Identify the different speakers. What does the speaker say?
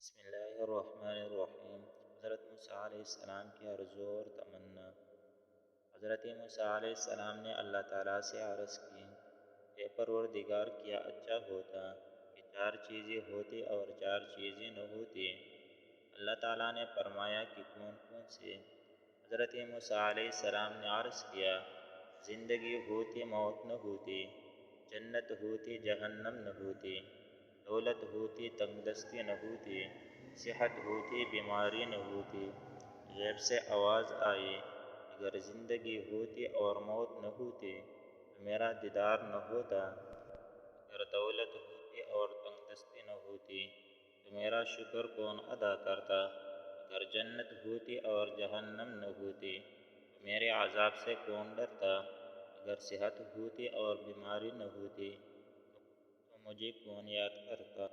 Speaker 1: بسم اللہ الرحمن الرحیم۔ حضرت موسیٰ علیہ السلام کی آرزو اور تمنا۔ حضرت موسیٰ علیہ السلام نے اللہ تعالیٰ سے عرض کی، اے پروردگار، کیا اچھا ہوتا کہ 4 چیزیں ہوتی اور 4 چیزیں نہ ہوتی۔ اللہ تعالیٰ نے فرمایا کہ کون کون سے؟ حضرت موسیٰ علیہ السلام نے عرض کیا، زندگی ہوتی موت نہ ہوتی، جنت ہوتی جہنم نہ ہوتی، دولت ہوتی تنگ دستی نہ ہوتی، صحت ہوتی بیماری نہ ہوتی۔ غیب سے آواز آئی، اگر زندگی ہوتی اور موت نہ ہوتی تو میرا دیدار نہ ہوتا، اگر دولت ہوتی اور تنگ دستی نہ ہوتی تو میرا شکر کون ادا کرتا، اگر جنت ہوتی اور جہنم نہ ہوتی تو میرے عذاب سے کون ڈرتا، اگر صحت ہوتی اور بیماری نہ ہوتی تو مجھے کون یاد کرتا۔